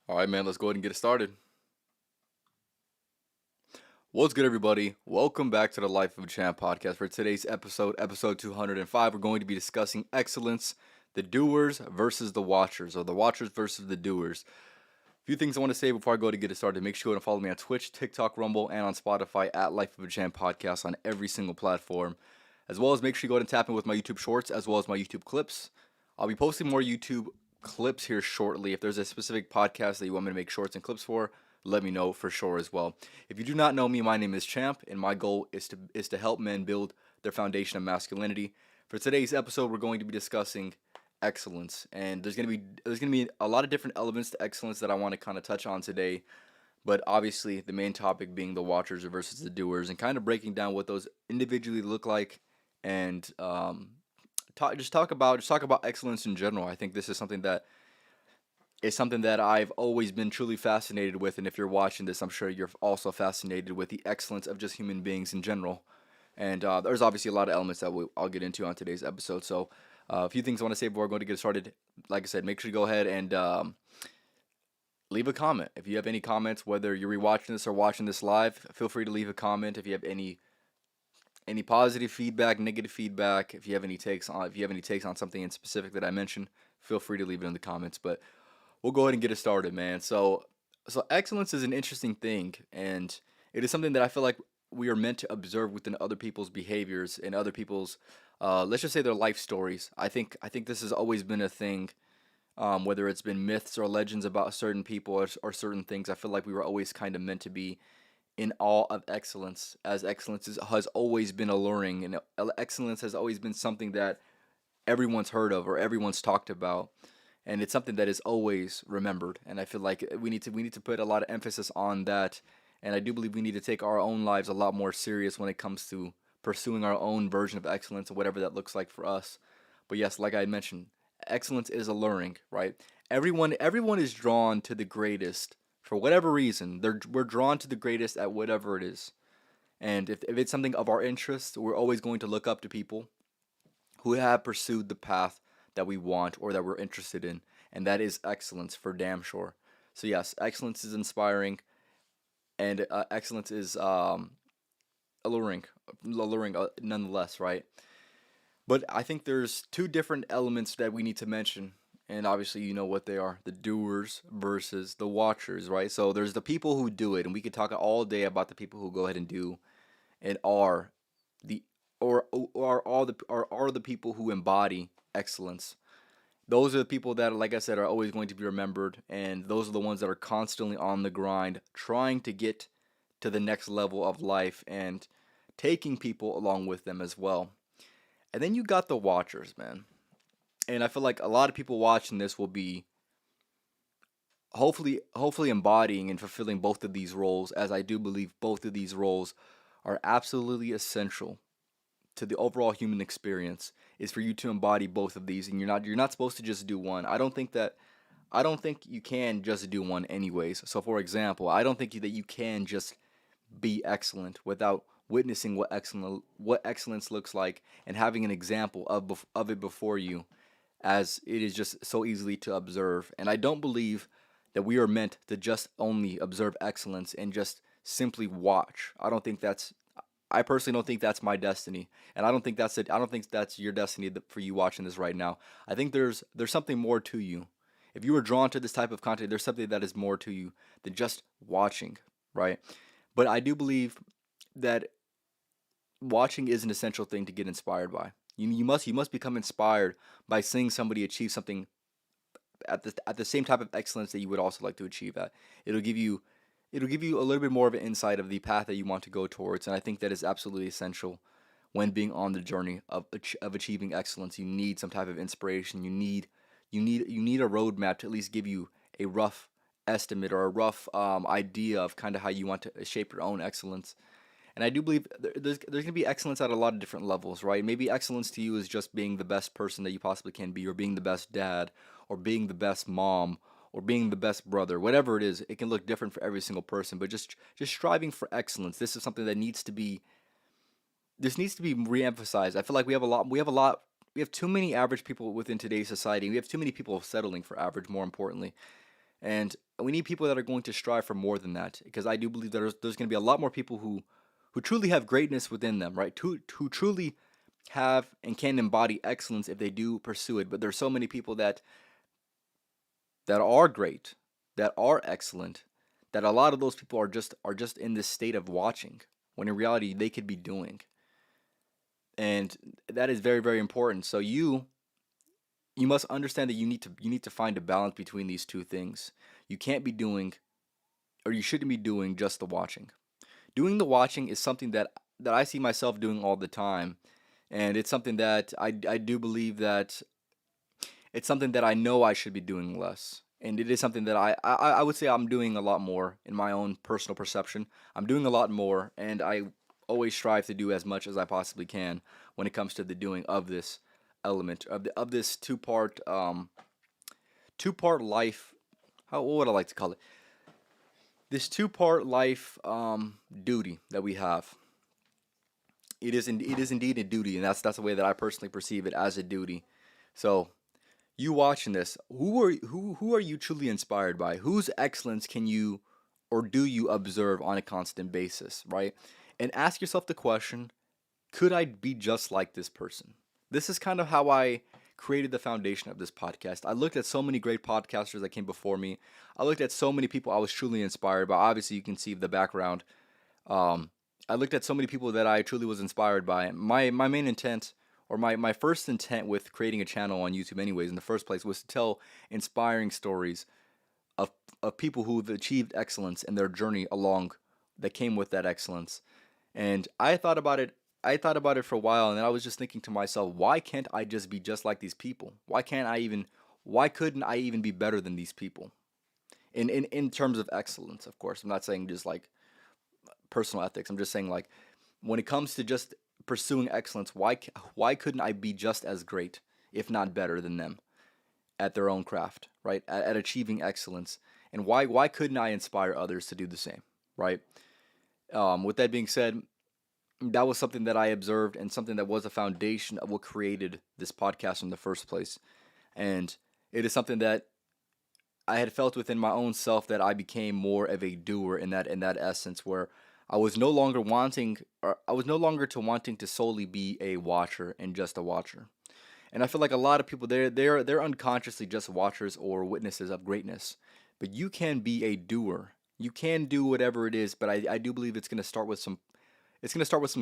All right, man, let's go ahead and get it started. What's good, everybody? Welcome back to the Life of a Champ podcast. For today's episode 205, we're going to be discussing excellence, the doers versus the watchers, or the watchers versus the doers. A few things I want to say before I go to get it started. Make sure to follow me on Twitch, TikTok, Rumble, and on Spotify at Life of a Champ podcast on every single platform. As well as make sure you go ahead and tap in with my YouTube shorts as well as my YouTube clips. I'll be posting more YouTube clips here shortly. If there's a specific podcast that you want me to make shorts and clips for, let me know for sure as well. If you do not know me, my name is Champ, and my goal is to help men build their foundation of masculinity. For today's episode, we're going to be discussing excellence, and there's gonna be a lot of different elements to excellence that I want to kind of touch on today. But obviously, the main topic being the watchers versus the doers, and kind of breaking down what those individually look like, and talk about excellence in general. I think this is something that I've always been truly fascinated with, and if you're watching this, I'm sure you're also fascinated with the excellence of just human beings in general. And there's obviously a lot of elements that I'll get into on today's episode. So a few things I want to say before we're going to get started. Like I said, make sure you go ahead and leave a comment. If you have any comments, whether you're rewatching this or watching this live, feel free to leave a comment. If you have any positive feedback, negative feedback, if you have any takes on something in specific that I mentioned, feel free to leave it in the comments. But we'll go ahead and get it started, man. So excellence is an interesting thing, and it is something that I feel like we are meant to observe within other people's behaviors and other people's, let's just say, their life stories. I think this has always been a thing, whether it's been myths or legends about certain people or certain things. I feel like we were always kind of meant to be in awe of excellence, as has always been alluring, and excellence has always been something that everyone's heard of or everyone's talked about, and it's something that is always remembered. And I feel like we need to put a lot of emphasis on that, and I do believe we need to take our own lives a lot more serious when it comes to pursuing our own version of excellence, and whatever that looks like for us. But yes, like I mentioned, excellence is alluring, right? Everyone is drawn to the greatest for whatever reason. We're drawn to the greatest at whatever it is. And if it's something of our interest, we're always going to look up to people who have pursued the path that we want or that we're interested in. And that is excellence for damn sure. So, yes, excellence is inspiring, and excellence is alluring, alluring nonetheless, right? But I think there's two different elements that we need to mention, and obviously you know what they are: the doers versus the watchers, right? So there's the people who do it, and we could talk all day about the people who go ahead and do and are the or all the or are the people who embody excellence. Those are the people that, like I said, are always going to be remembered, and those are the ones that are constantly on the grind, trying to get to the next level of life and taking people along with them as well. And then you got the watchers, man. And I feel like a lot of people watching this will be hopefully embodying and fulfilling both of these roles, as I do believe both of these roles are absolutely essential to the overall human experience, is for you to embody both of these, and you're not supposed to just do one. I don't think you can just do one anyways. So for example, I don't think that you can just be excellent without witnessing what excellence looks like and having an example of it before you, as it is just so easily to observe. And I don't believe that we are meant to just only observe excellence and just simply watch. I personally don't think that's my destiny, and I don't think that's it. I don't think that's your destiny for you watching this right now. I think there's something more to you. If you are drawn to this type of content, there's something that is more to you than just watching, right? But I do believe that watching is an essential thing to get inspired by. You must become inspired by seeing somebody achieve something at the same type of excellence that you would also like to achieve at. It'll give you it'll give you a little bit more of an insight of the path that you want to go towards, and I think that is absolutely essential when being on the journey of achieving excellence. You need some type of inspiration. You need a roadmap to at least give you a rough estimate or a rough idea of kind of how you want to shape your own excellence. And I do believe there's going to be excellence at a lot of different levels, right? Maybe excellence to you is just being the best person that you possibly can be, or being the best dad, or being the best mom, or being the best brother. Whatever it is, it can look different for every single person. But just striving for excellence. This is something that needs to be this needs to be reemphasized. I feel like we have too many average people within today's society. We have too many people settling for average, more importantly. And we need people that are going to strive for more than that, because I do believe that there's going to be a lot more people who truly have greatness within them, right? Who truly have and can embody excellence if they do pursue it. But there's so many people that are great, that are excellent, that a lot of those people are just in this state of watching, when in reality they could be doing. And that is very, very important. So you must understand that you need to find a balance between these two things. You can't be doing, or you shouldn't be doing, just the watching. Doing the watching is something that I see myself doing all the time, and it's something that I do believe that it's something that I know I should be doing less. And it is something that I would say I'm doing a lot more in my own personal perception. I'm doing a lot more, and I always strive to do as much as I possibly can when it comes to the doing of this element of this two part life. How what would I like to call it? This two-part life duty that we have. It is indeed a duty, and that's the way that I personally perceive it, as a duty. So you watching this, who are you truly inspired by? Whose excellence can you or do you observe on a constant basis, right? And ask yourself the question, could I be just like this person? This is kind of how I created the foundation of this podcast. I looked at so many great podcasters that came before me. I looked at so many people I was truly inspired by. Obviously, you can see the background. Um, I looked at so many people that I truly was inspired by. My main intent, or my first intent with creating a channel on YouTube, anyways, in the first place, was to tell inspiring stories of people who've achieved excellence in their journey along that came with that excellence. And I thought about it. I thought about it for a while, and then I was just thinking to myself, why can't I just be just like these people? Why couldn't I even be better than these people? In terms of excellence, of course. I'm not saying just like personal ethics. I'm just saying, like, when it comes to just pursuing excellence, why couldn't I be just as great, if not better than them, at their own craft, right? At achieving excellence, and why couldn't I inspire others to do the same, right? With that being said, that was something that I observed, and something that was a foundation of what created this podcast in the first place. And it is something that I had felt within my own self, that I became more of a doer in that essence, where I was no longer to wanting to solely be a watcher and just a watcher. And I feel like a lot of people, they're unconsciously just watchers or witnesses of greatness. But you can be a doer. You can do whatever it is, but I do believe it's going to start with some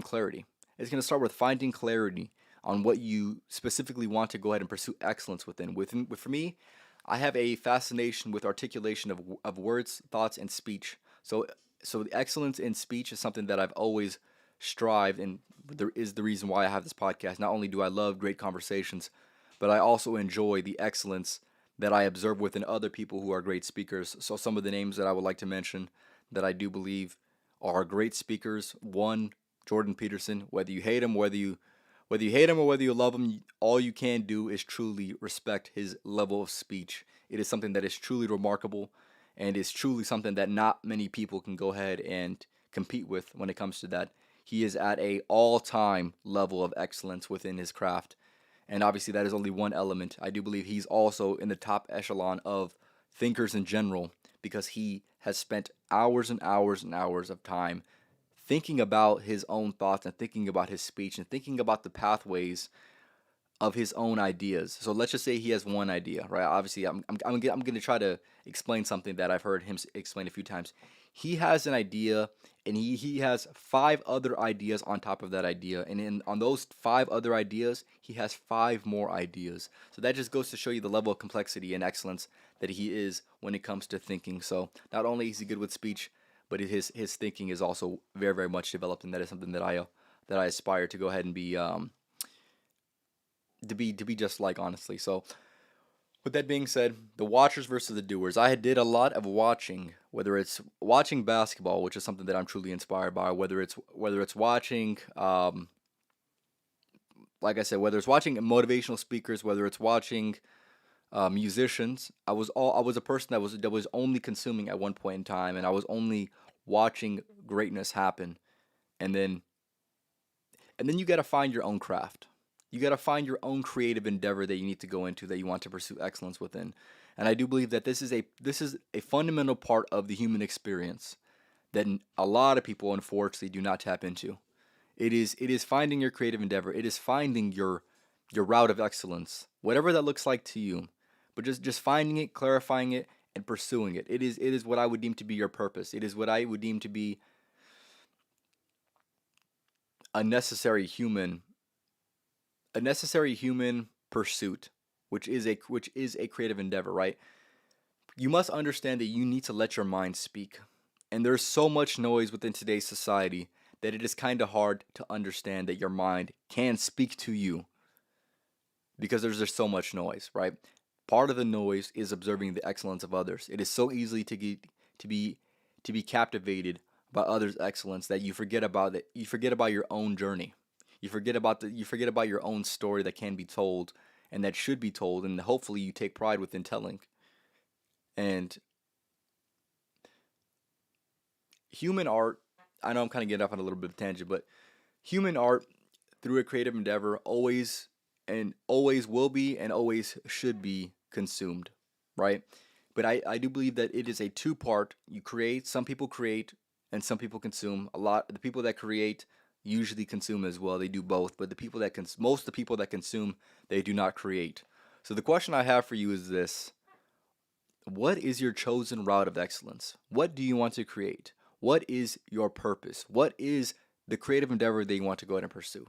clarity. It's going to start with finding clarity on what you specifically want to go ahead and pursue excellence within. For me, I have a fascination with articulation of words, thoughts, and speech. So the excellence in speech is something that I've always strived, and there is the reason why I have this podcast. Not only do I love great conversations, but I also enjoy the excellence that I observe within other people who are great speakers. So some of the names that I would like to mention that I do believe are great speakers. One, Jordan Peterson. Whether you hate him or whether you love him, all you can do is truly respect his level of speech. It is something that is truly remarkable, and is truly something that not many people can go ahead and compete with when it comes to that. He is at a all-time level of excellence within his craft. And obviously that is only one element. I do believe he's also in the top echelon of thinkers in general, because he has spent hours and hours and hours of time thinking about his own thoughts, and thinking about his speech, and thinking about the pathways of his own ideas. So let's just say he has one idea, right? Obviously, I'm going to try to explain something that I've heard him explain a few times. He has an idea, and he has five other ideas on top of that idea, and on those five other ideas, he has five more ideas. So that just goes to show you the level of complexity and excellence that he is when it comes to thinking. So not only is he good with speech, but his thinking is also very, very much developed, and that is something that I aspire to go ahead and be to be just like, honestly. So with that being said, the watchers versus the doers. I did a lot of watching, whether it's watching basketball, which is something that I'm truly inspired by, whether it's watching, like I said, whether it's watching motivational speakers, whether it's watching musicians. I was a person that was only consuming at one point in time, and I was only watching greatness happen. And then and then you got to find your own craft. You got to find your own creative endeavor that you need to go into, that you want to pursue excellence within. And I do believe that this is a fundamental part of the human experience that a lot of people unfortunately do not tap into. It is finding your creative endeavor. It is finding your route of excellence, whatever that looks like to you. But just finding it, clarifying it, and pursuing it. It is what I would deem to be your purpose. It is what I would deem to be a necessary human a necessary human pursuit, which is a creative endeavor, right? You must understand that you need to let your mind speak. And there's so much noise within today's society that it is kind of hard to understand that your mind can speak to you because there's just so much noise, right? Part of the noise is observing the excellence of others. It is so easily to be to be captivated by others' excellence that you forget about your own journey. You forget about your own story that can be told and that should be told, and hopefully you take pride within telling. And human art, I know I'm kind of getting off on a little bit of a tangent, but human art through a creative endeavor always will be and always should be consumed, right? But I do believe that it is a two part. You create, some people create, and some people consume. The people that create usually consume as well. They do both, but most of the people that consume, they do not create. So the question I have for you is this: what is your chosen route of excellence? What do you want to create? What is your purpose? What is the creative endeavor that you want to go ahead and pursue?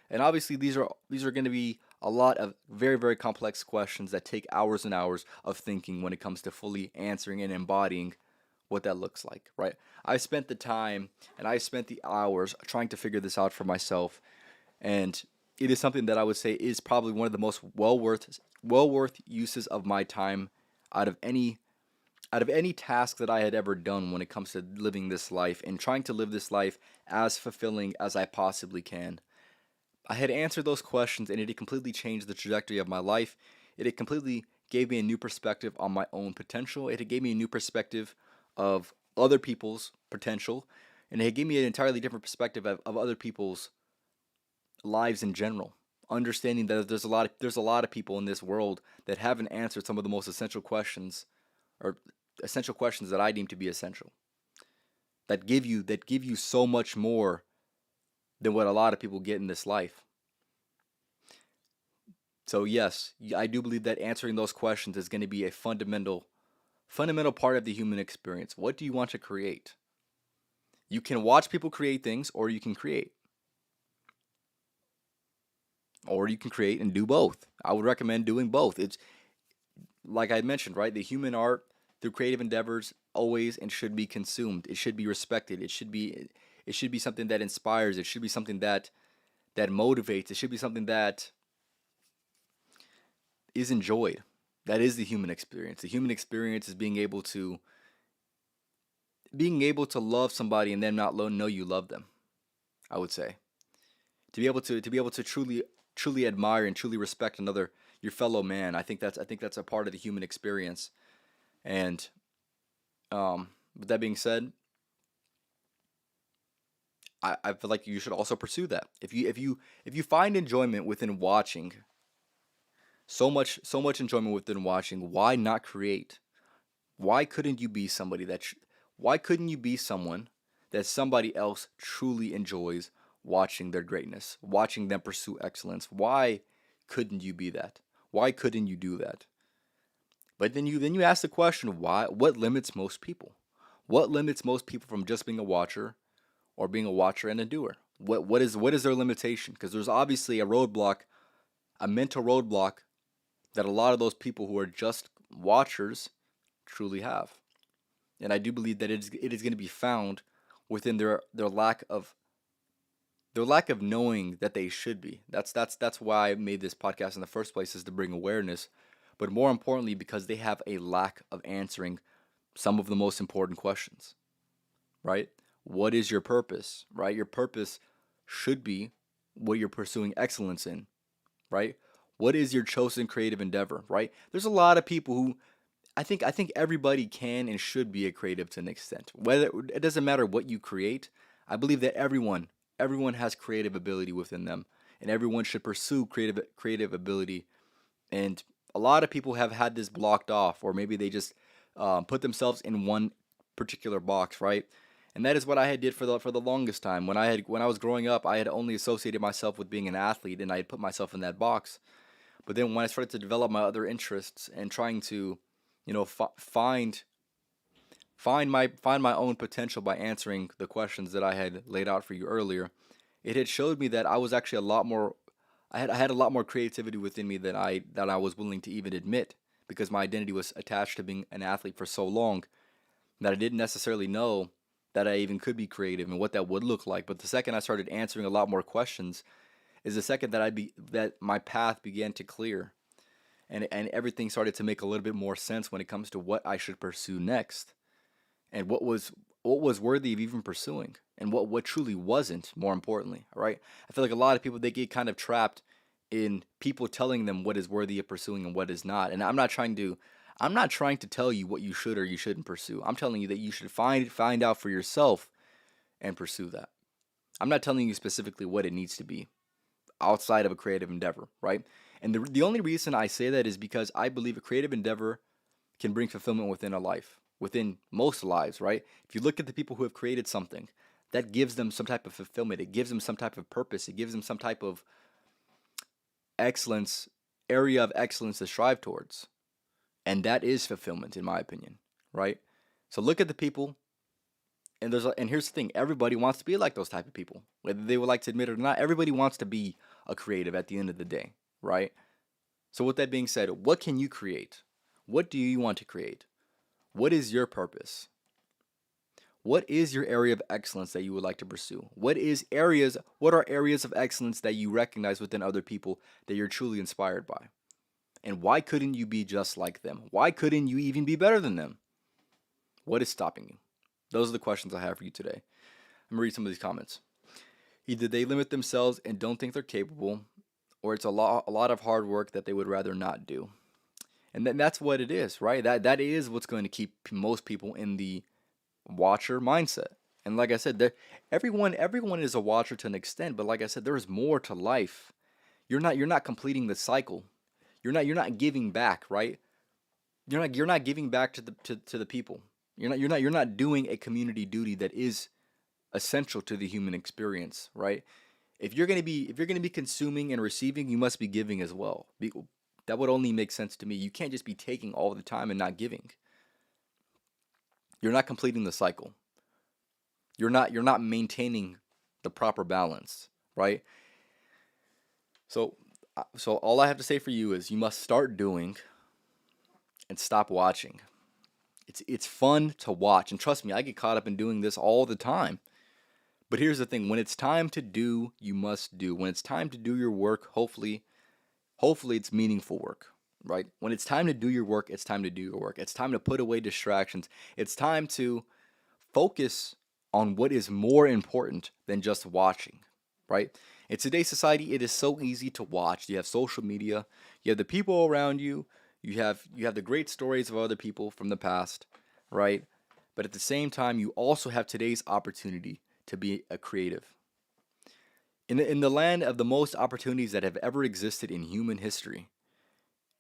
And obviously these are going to be a lot of very, very complex questions that take hours and hours of thinking when it comes to fully answering and embodying what that looks like, right? I spent the time and I spent the hours trying to figure this out for myself, and it is something that I would say is probably one of the most well worth uses of my time out of any task that I had ever done when it comes to living this life and trying to live this life as fulfilling as I possibly can. I had answered those questions and it had completely changed the trajectory of my life. It had completely gave me a new perspective on my own potential. It had gave me a new perspective of other people's potential. And it had gave me an entirely different perspective of other people's lives in general. Understanding that there's a lot of people in this world that haven't answered some of the most essential questions, or essential questions that I deem to be essential. That give you so much more than what a lot of people get in this life. So yes, I do believe that answering those questions is going to be a fundamental part of the human experience. What do you want to create? You can watch people create things, or you can create and do both. I would recommend doing both. It's like I mentioned, right? The human art through creative endeavors always and should be consumed. It should be respected. It should be something that inspires. It should be something that motivates. It should be something that is enjoyed. That is the human experience. The human experience is being able to love somebody and them not know you love them. I would say to be able to truly admire and truly respect your fellow man. I think that's a part of the human experience. And with that being said, I feel like you should also pursue that. If you find enjoyment within watching, so much enjoyment within watching, why not create? Why couldn't you be somebody why couldn't you be someone that somebody else truly enjoys watching their greatness, watching them pursue excellence? Why couldn't you be that? Why couldn't you do that? But then you ask the question, why? What limits most people? What limits most people from just being a watcher, or being a watcher and a doer? What is their limitation? Because there's obviously a mental roadblock that a lot of those people who are just watchers truly have. And I do believe that it is going to be found within their lack of knowing that they should be. That's why I made this podcast in the first place, is to bring awareness, but more importantly because they have a lack of answering some of the most important questions, right? What is your purpose, right? Your purpose should be what you're pursuing excellence in, right? What is your chosen creative endeavor, right? There's a lot of people who I think everybody can and should be a creative to an extent. Whether it doesn't matter what you create, I believe that everyone has creative ability within them, and everyone should pursue creative ability and A lot of people have had this blocked off, or maybe they just put themselves in one particular box, right? And that is what I had did for the longest time. When I was growing up, I had only associated myself with being an athlete, and I had put myself in that box. But then when I started to develop my other interests and trying to, find my own potential by answering the questions that I had laid out for you earlier, it had showed me that I was actually a lot more I had a lot more creativity within me than I was willing to even admit, because my identity was attached to being an athlete for so long that I didn't necessarily know that I even could be creative and what that would look like. But the second I started answering a lot more questions is the second that my path began to clear, and everything started to make a little bit more sense when it comes to what I should pursue next, and what was worthy of even pursuing, and what truly wasn't, more importantly, right? I feel like a lot of people, they get kind of trapped in people telling them what is worthy of pursuing and what is not. And I'm not trying to tell you what you should or you shouldn't pursue. I'm telling you that you should find out for yourself and pursue that. I'm not telling you specifically what it needs to be outside of a creative endeavor, right? And the only reason I say that is because I believe a creative endeavor can bring fulfillment within a life, within most lives, right? If you look at the people who have created something, that gives them some type of fulfillment. It gives them some type of purpose. It gives them some type of excellence, area of excellence to strive towards. And that is fulfillment, in my opinion, right? So look at the people, and here's the thing: everybody wants to be like those type of people, whether they would like to admit it or not. Everybody wants to be a creative at the end of the day, right? So with that being said, what can you create? What do you want to create? What is your purpose? What is your area of excellence that you would like to pursue? What are areas of excellence that you recognize within other people that you're truly inspired by? And why couldn't you be just like them? Why couldn't you even be better than them? What is stopping you? Those are the questions I have for you today. I'm gonna read some of these comments. Either they limit themselves and don't think they're capable, or it's a lot of hard work that they would rather not do. And then that's what it is, right? That is what's going to keep most people in the watcher mindset. And like I said, everyone is a watcher to an extent, but like I said, there is more to life. You're not completing the cycle. You're not giving back, right? You're not giving back to the people. You're not doing a community duty that is essential to the human experience, right? If you're gonna be consuming and receiving, you must be giving as well. That would only make sense to me. You can't just be taking all the time and not giving. You're not completing the cycle. You're not maintaining the proper balance, right? So so all I have to say for you is you must start doing and stop watching. It's fun to watch, and trust me, I get caught up in doing this all the time. But here's the thing: when it's time to do, you must do. When it's time to do your work, hopefully it's meaningful work, right? When it's time to do your work, it's time to do your work. It's time to put away distractions. It's time to focus on what is more important than just watching, right? In today's society, it is so easy to watch. You have social media, you have the people around you, you have the great stories of other people from the past, right? But at the same time, you also have today's opportunity to be a creative. In the land of the most opportunities that have ever existed in human history,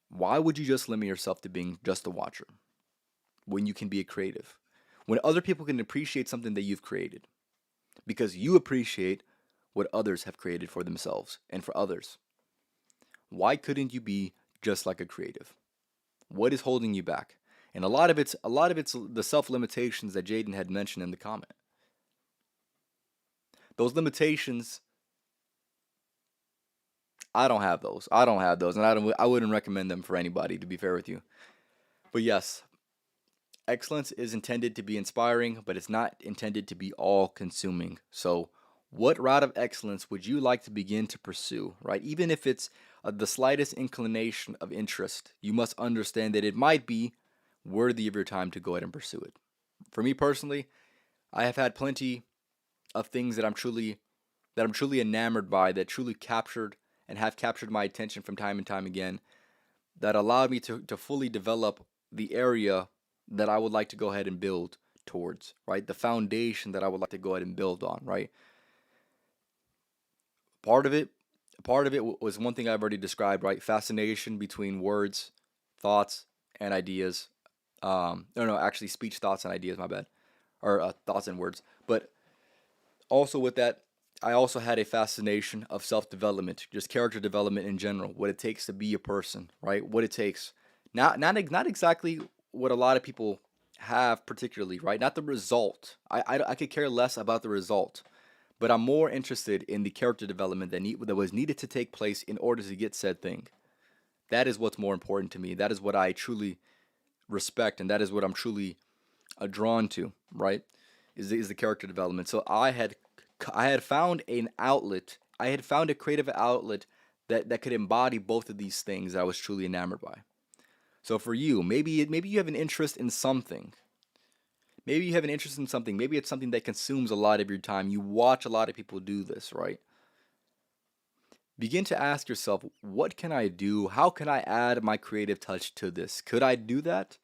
why would you just limit yourself to being just a watcher when you can be a creative? When other people can appreciate something that you've created because you appreciate what others have created for themselves and for others. Why couldn't you be just like a creative? What is holding you back? And a lot of it's the self-limitations that Jaden had mentioned in the comment. Those limitations, I don't have those. I don't have those, and I wouldn't recommend them for anybody, to be fair with you. But yes, excellence is intended to be inspiring, but it's not intended to be all consuming. So, what route of excellence would you like to begin to pursue, right? Even if it's the slightest inclination of interest, you must understand that it might be worthy of your time to go ahead and pursue it. For me personally, I have had plenty of things that I'm truly enamored by, that truly captured and have captured my attention from time and time again, that allowed me to fully develop the area that I would like to go ahead and build towards, right? The foundation that I would like to go ahead and build on, right? Part of it, part of it was one thing I've already described, right? Fascination between words, thoughts and ideas. No, actually, speech, thoughts, and ideas. My bad, or thoughts and words. But also with that, I also had a fascination of self development, just character development in general. What it takes to be a person, right? What it takes, not exactly what a lot of people have particularly, right? Not the result. I could care less about the result, but I'm more interested in the character development that was needed to take place in order to get said thing. That is what's more important to me. That is what I truly respect, and that is what I'm truly drawn to, right? Is the character development. So I had found an outlet. I had found a creative outlet that could embody both of these things that I was truly enamored by. So for you, maybe you have an interest in something. Maybe you have an interest in something. Maybe it's something that consumes a lot of your time. You watch a lot of people do this, right? Begin to ask yourself, what can I do? How can I add my creative touch to this? Could I do that?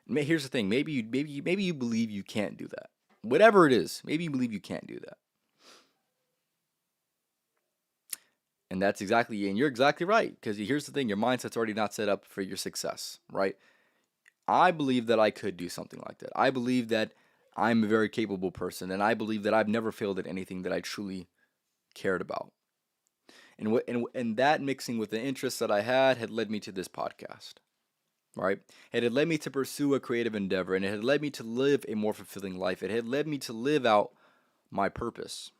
Here's the thing. Maybe you believe you can't do that. Whatever it is, maybe you believe you can't do that. And you're exactly right. Because here's the thing, your mindset's already not set up for your success, right? I believe that I could do something like that. I believe that I'm a very capable person, and I believe that I've never failed at anything that I truly cared about. And that mixing with the interests that I had led me to this podcast, right? It had led me to pursue a creative endeavor, and it had led me to live a more fulfilling life. It had led me to live out my purpose,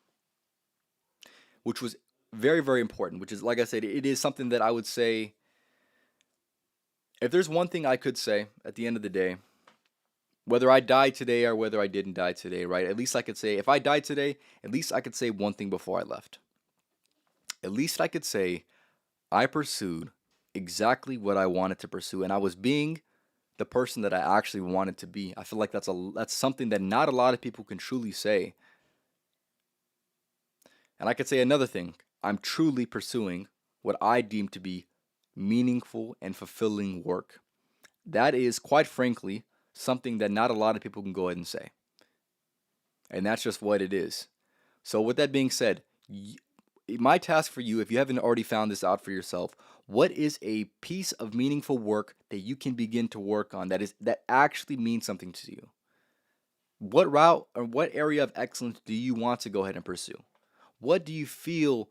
which was very, very important, which is, like I said, it is something that I would say, if there's one thing I could say at the end of the day, whether I died today or whether I didn't die today, right? At least I could say, if I died today, at least I could say one thing before I left. At least I could say I pursued exactly what I wanted to pursue, and I was being the person that I actually wanted to be. I feel like that's something that not a lot of people can truly say. And I could say another thing. I'm truly pursuing what I deem to be meaningful and fulfilling work. That is, quite frankly, something that not a lot of people can go ahead and say. And that's just what it is. So with that being said, my task for you, if you haven't already found this out for yourself, what is a piece of meaningful work that you can begin to work on that actually means something to you? What route or what area of excellence do you want to go ahead and pursue? What do you feel?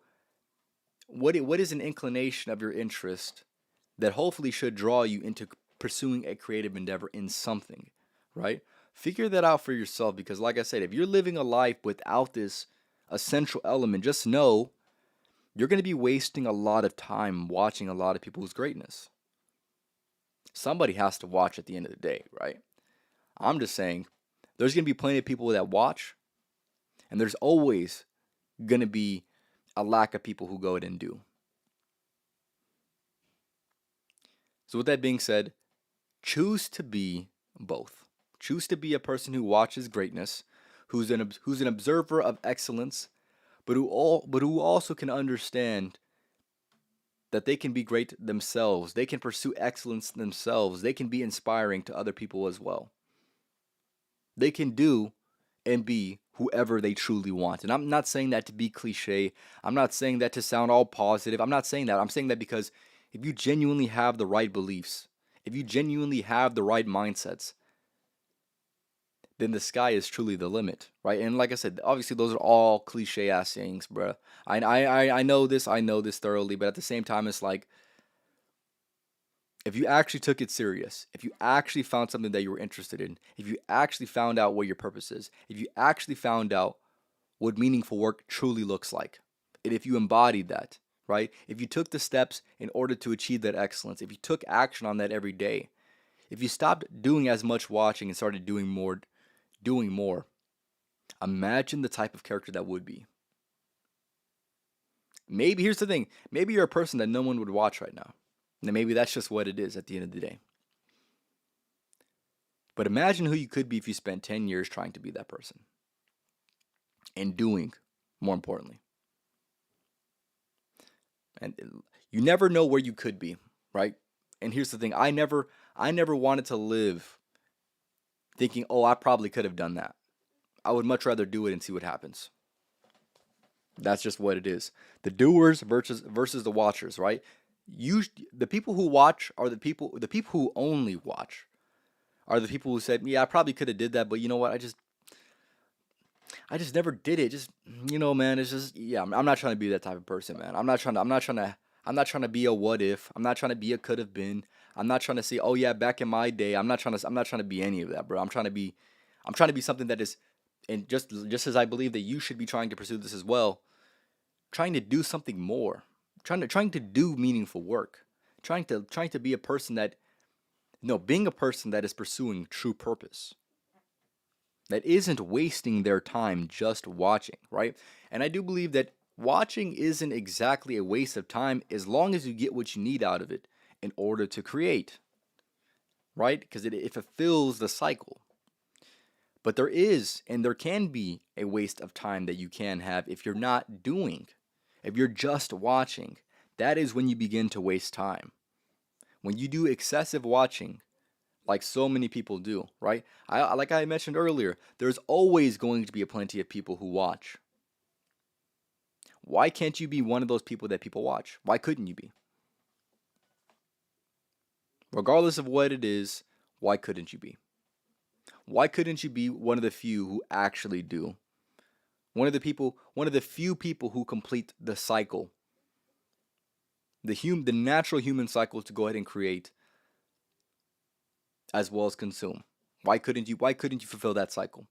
What is an inclination of your interest that hopefully should draw you into pursuing a creative endeavor in something, right? Figure that out for yourself, because like I said, if you're living a life without this essential element, just know you're going to be wasting a lot of time watching a lot of people's greatness. Somebody has to watch at the end of the day, right? I'm just saying there's going to be plenty of people that watch, and there's always going to be a lack of people who go ahead and do. So with that being said, choose to be both. Choose to be a person who watches greatness, who's an observer of excellence, but who also can understand that they can be great themselves. They can pursue excellence themselves. They can be inspiring to other people as well. They can do and be whoever they truly want. And I'm not saying that to be cliche. I'm not saying that to sound all positive. I'm not saying that. I'm saying that because if you genuinely have the right beliefs, if you genuinely have the right mindsets, then the sky is truly the limit, right? And like I said, obviously those are all cliche ass sayings, bruh. I know this. I know this thoroughly, but at the same time, it's like, if you actually took it serious, if you actually found something that you were interested in, if you actually found out what your purpose is, if you actually found out what meaningful work truly looks like, and if you embodied that, right? If you took the steps in order to achieve that excellence, if you took action on that every day, if you stopped doing as much watching and started doing more, imagine the type of character that would be. Maybe, here's the thing, maybe you're a person that no one would watch right now. And maybe that's just what it is at the end of the day. But imagine who you could be if you spent 10 years trying to be that person. And doing, more importantly. And you never know where you could be, right? And here's the thing, I never wanted to live thinking, oh, I probably could have done that. I would much rather do it and see what happens. That's just what it is. The doers versus the watchers, right? You, the people who watch are the people who only watch are the people who said, "Yeah, I probably could have did that, but you know what? I just never did it. Just man, it's just yeah. I'm not trying to be that type of person, man. I'm not trying to be a what if. I'm not trying to be a could have been. I'm not trying to say, oh yeah, back in my day. I'm not trying to be any of that, bro. I'm trying to be something that is, and just as I believe that you should be trying to pursue this as well, trying to do something more, trying to do meaningful work, trying to be a person that no, being a person that is pursuing true purpose, that isn't wasting their time just watching, right? And I do believe that watching isn't exactly a waste of time as long as you get what you need out of it in order to create, right? Because it fulfills the cycle. But there is and there can be a waste of time that you can have if you're not doing, if you're just watching. That is when you begin to waste time. When you do excessive watching, like so many people do, right? Like I mentioned earlier, there's always going to be a plenty of people who watch. Why can't you be one of those people that people watch? Why couldn't you be? Regardless of what it is, why couldn't you be? Why couldn't you be one of the few who actually do? One of the few people who complete the cycle, the natural human cycle to go ahead and create as well as consume. Why couldn't you fulfill that cycle?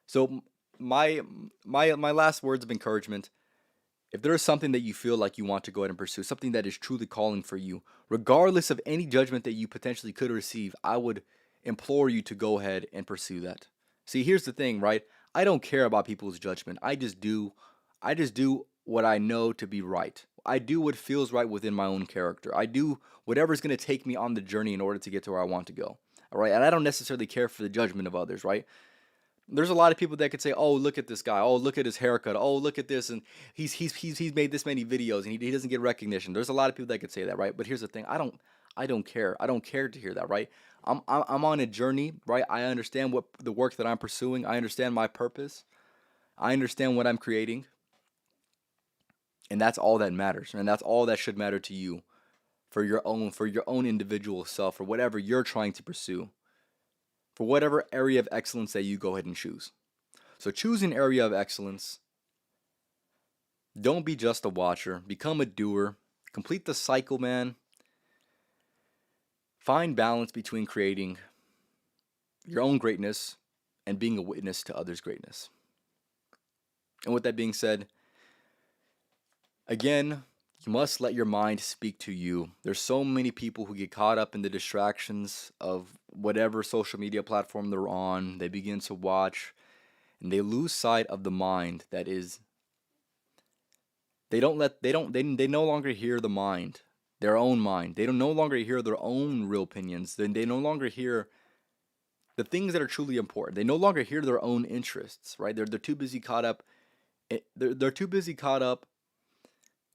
So my my last words of encouragement, if there is something that you feel like you want to go ahead and pursue, something that is truly calling for you, regardless of any judgment that you potentially could receive, I would implore you to go ahead and pursue that. See, here's the thing, right? I don't care about people's judgment. I just do what I know to be right. I do what feels right within my own character. I do whatever's going to take me on the journey in order to get to where I want to go. All right? And I don't necessarily care for the judgment of others, right? There's a lot of people that could say, "Oh, look at this guy. Oh, look at his haircut. Oh, look at this." And he's made this many videos and he doesn't get recognition. There's a lot of people that could say that, right? But here's the thing: I don't care. I don't care to hear that, right? I'm on a journey, right? I understand what the work that I'm pursuing. I understand my purpose. I understand what I'm creating, and that's all that matters, and that's all that should matter to you for your own individual self, for whatever you're trying to pursue, for whatever area of excellence that you go ahead and choose. So choose an area of excellence. Don't be just a watcher. Become a doer. Complete the cycle, man. Find balance between creating your own greatness and being a witness to others' greatness. And with that being said, again, you must let your mind speak to you. There's so many people who get caught up in the distractions of whatever social media platform they're on. They begin to watch and they lose sight of the mind that is they no longer hear the mind, their own mind. They don't no longer hear their own real opinions. Then they no longer hear the things that are truly important. They no longer hear their own interests, right? They're too busy caught up they're too busy caught up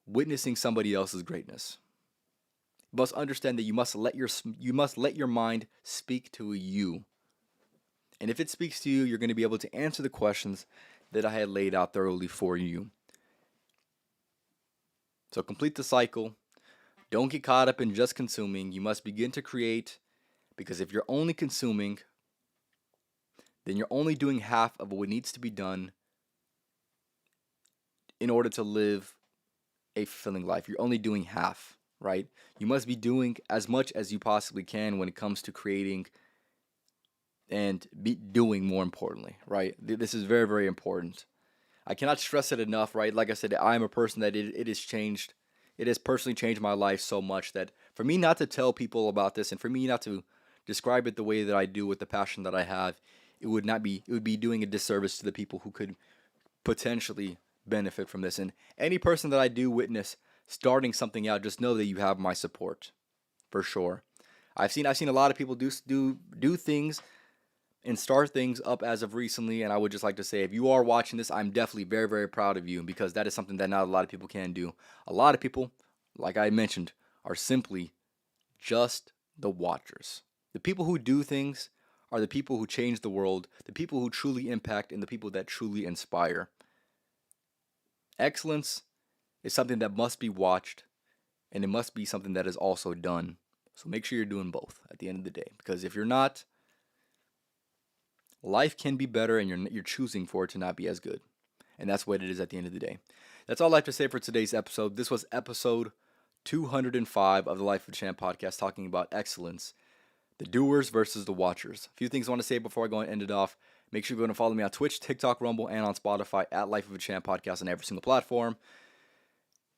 witnessing somebody else's greatness. You must understand that you must let your mind speak to you. And if it speaks to you, you're going to be able to answer the questions that I had laid out thoroughly for you. So complete the cycle. Don't get caught up in just consuming. You must begin to create, because if you're only consuming, then you're only doing half of what needs to be done in order to live a fulfilling life. You're only doing half, right? You must be doing as much as you possibly can when it comes to creating and be doing, more importantly, right? This is very, very important. I cannot stress it enough, right? Like I said, I'm a person that it has changed. It has personally changed my life so much that for me not to tell people about this and for me not to describe it the way that I do with the passion that I have, it would be doing a disservice to the people who could potentially benefit from this. And any person that I do witness starting something out, just know that you have my support for sure. I've seen a lot of people do things and start things up as of recently, and I would just like to say, if you are watching this, I'm definitely very, very proud of you, because that is something that not a lot of people can do. A lot of people, like I mentioned, are simply just the watchers. The people who do things are the people who change the world, the people who truly impact, and the people that truly inspire. Excellence is something that must be watched and it must be something that is also done. So make sure you're doing both at the end of the day, because if you're not, life can be better, and you're choosing for it to not be as good. And that's what it is at the end of the day. That's all I have to say for today's episode. This was episode 205 of the Life of a Champ podcast, talking about excellence, the doers versus the watchers. A few things I want to say before I go and end it off. Make sure you're going to follow me on Twitch, TikTok, Rumble, and on Spotify at Life of a Champ podcast on every single platform.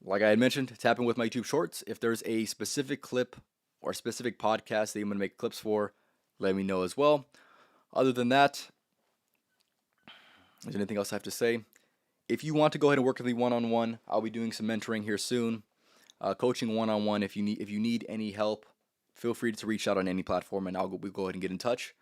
Like I had mentioned, tap in with my YouTube Shorts. If there's a specific clip or a specific podcast that I'm going to make clips for, let me know as well. Other than that, is there anything else I have to say? If you want to go ahead and work with me one-on-one, I'll be doing some mentoring here soon. Coaching one-on-one. If you need any help, feel free to reach out on any platform, and we'll go ahead and get in touch.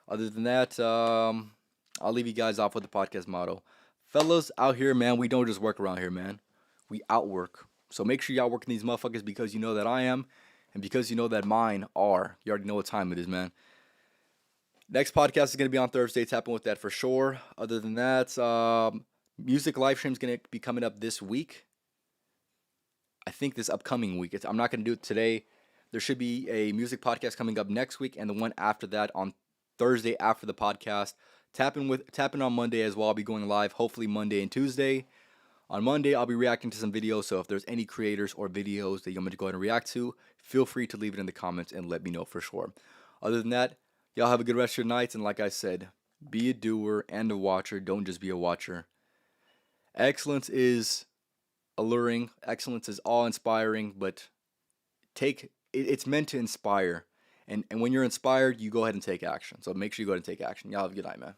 Other than that, I'll leave you guys off with the podcast motto. Fellas out here, man, we don't just work around here, man. We outwork. So make sure y'all working these motherfuckers, because you know that I am, and because you know that mine are. You already know what time it is, man. Next podcast is going to be on Thursday. Tap in with that for sure. Other than that, music live stream is going to be coming up this week. I think this upcoming week. I'm not going to do it today. There should be a music podcast coming up next week, and the one after that on Thursday after the podcast. Tap in on Monday as well. I'll be going live hopefully Monday and Tuesday. On Monday, I'll be reacting to some videos, so if there's any creators or videos that you want me to go ahead and react to, feel free to leave it in the comments and let me know for sure. Other than that, y'all have a good rest of your nights, and like I said, be a doer and a watcher. Don't just be a watcher. Excellence is alluring. Excellence is awe-inspiring, but it's meant to inspire. And when you're inspired, you go ahead and take action. So make sure you go ahead and take action. Y'all have a good night, man.